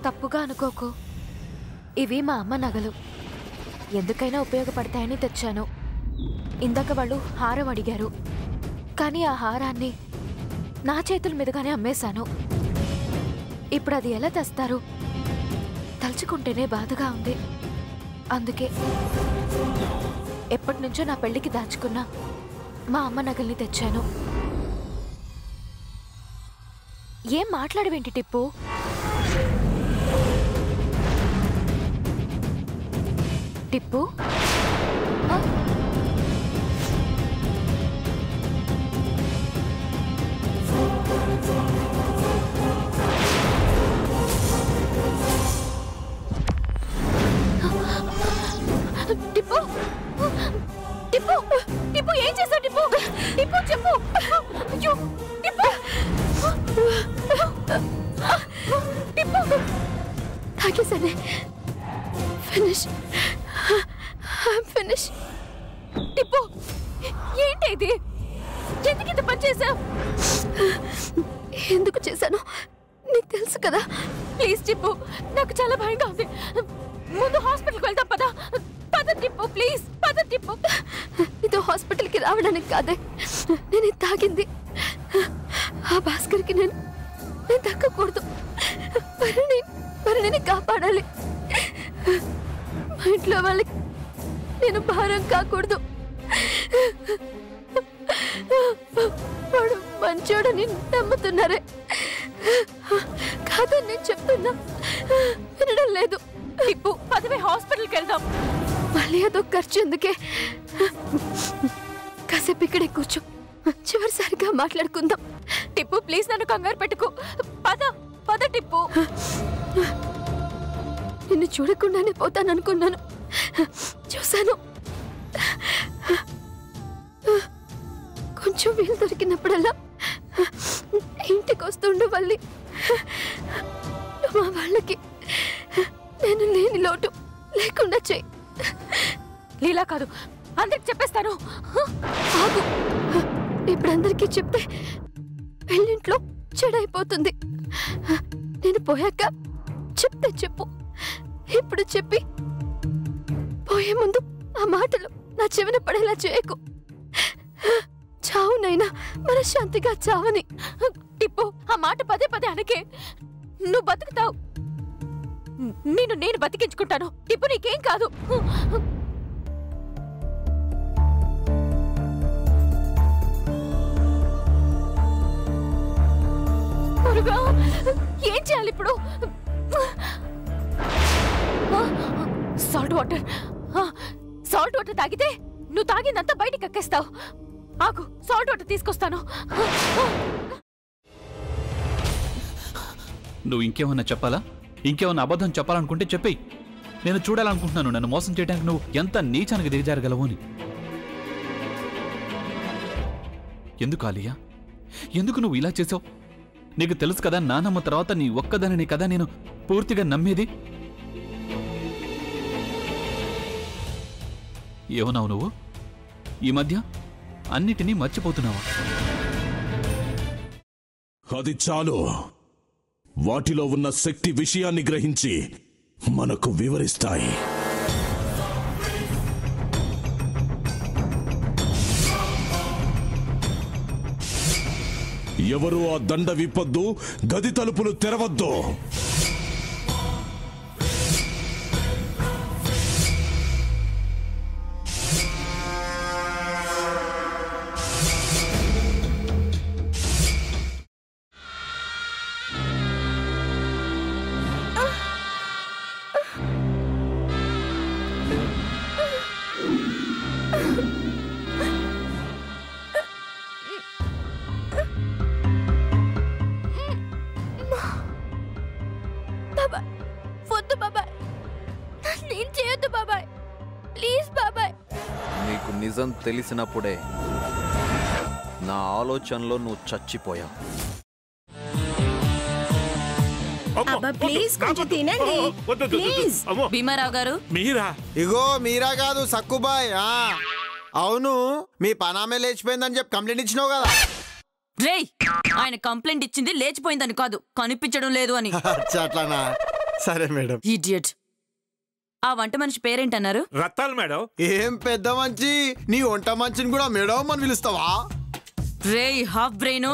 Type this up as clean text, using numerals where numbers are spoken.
తప్పుగా అనుకోకు, ఇవి మా అమ్మ నగలు. ఎందుకైనా ఉపయోగపడతాయని తెచ్చాను. ఇందాక వాళ్ళు హారం అడిగారు, కానీ ఆ హారాన్ని నా చేతుల మీదుగానే అమ్మేశాను. ఇప్పుడు అది ఎలా తెస్తారు? తలుచుకుంటేనే బాధగా ఉంది. అందుకే ఎప్పటి నుంచో నా పెళ్లికి దాచుకున్న మా అమ్మ నగల్ని తెచ్చాను. ఏం మాట్లాడవేంటి టిప్పు? టిప్పు టిప్పు టిప్పు టిప్పు ఏం చేశావు? టిప్పు టిప్పు చెప్పు. అయ్యో టిప్పు టిప్పు తాగేసానే. Finish finish. టిప్పు ఏంటి ఇది? ఎందుకు ఇంత పని చేశావు? ఎందుకు చేశాను నీకు తెలుసు కదా. ప్లీజ్ టిప్పు, నాకు చాలా భయంగా ఉంది. ముందు హాస్పిటల్కి వెళ్దాం. పద పద టిప్పు, ప్లీజ్ పద టిప్పు. ఇది హాస్పిటల్కి రావడానికి కాదే, నేను తాగింది. ఆ భాస్కర్కి నేను దక్కకూడదు. నేను కాపాడాలి. మా ఇంట్లో వాళ్ళకి నేను భారం కాకూడదు. వాడు మంచోడని నమ్ముతున్నారే, కాదని నేను చెప్తున్నా వినడం లేదు. టిప్పు పదవే, హాస్పిటల్కి వెళ్దాం. మళ్ళీ అదో ఖర్చు ఎందుకే? కాసేపు ఇక్కడే కూర్చో, చివరిసారిగా మాట్లాడుకుందాం. టిప్పు ప్లీజ్, నన్ను కంగారు పెట్టుకో. పద పద టిప్పు. నిన్ను చూడకుండానే పోతాననుకున్నాను, చూశాను. కొంచెం వీలు దొరికినప్పుడల్లా ఇంటికి వస్తుండు మళ్ళీ. మా వాళ్ళకి నేను లేని లోటు లేకుండా చెయ్యి. లీలా కాదు, అందరికి చెప్పేస్తాను. ఆగు, ఇప్పుడు అందరికీ చెప్తే పెళ్ళింట్లో చెడైపోతుంది. నేను పోయాక చెప్తే చెప్పు. ఇప్పుడు చెప్పి పోయే ముందు ఆ మాటలు నా చెవిన పడేలా చేయకు. చావునైనా మనశ్శాంతిగా చావని. టిప్పు ఆ మాట పదే పదే అనకే, నువ్వు బతుకుతావు. నేను బతికించుకుంటాను. టిప్పు నీకేం కాదు. ఏం చేయాలి ఇప్పుడు? Salt water. సాల్ట్ వాటర్ తాగితే నువ్వు తాగిందంతా బయటికి కక్కేస్తావు. ఆగు, సాల్ట్ వాటర్ తీసుకొస్తాను. నువ్వు ఇంకేమన్నా చెప్పాలా? ఇంకేమన్నా అబద్ధం చెప్పాలనుకుంటే చెప్పేయి. నేను చూడాలనుకుంటున్నాను నన్ను మోసం చేయడానికి నువ్వు ఎంత నీచానికి దిగజారగలవు అని. ఎందుకు ఆలియా, ఎందుకు నువ్వు ఇలా చేసావు? నీకు తెలుసు కదా, నానమ్మ తర్వాత నీ ఒక్కదానిని కదా నేను పూర్తిగా నమ్మేది. ఏమన్నావు నువ్వు? ఈ మధ్య అన్నిటినీ మర్చిపోతున్నావా? అది చాలు. వాటిలో ఉన్న శక్తి విషయాన్ని గ్రహించి మనకు వివరిస్తాయి. ఎవరు ఆ దండ విప్పొద్దు, గది తలుపులు తెరవద్దు. నిజం తెలిసినప్పుడే నా ఆలోచనలో నువ్వు చచ్చిపోయావు. భీమారావు గారు, మీరా? ఇగో మీరా కాదు, సక్కుబాయ్. అవును, మీ పనామే లేచిపోయిందని చెప్పి కంప్లైంట్ ఇచ్చినావు కదా. రేయ్, ఆయన కంప్లైంట్ ఇచ్చింది లేచిపోయిందని కాదు, కనిపించడం లేదు అని. అట్లానా? సరే మేడం. ఇడియట్. ఆ వంట మనిషి పేరేంటన్నారు? రత్తాలు మేడం. ఏం పెద్ద మంచి, నీ వంట మంచిని కూడా మేడం అని పిలుస్తావా? రేయ్ హాఫ్ బ్రెయిన్,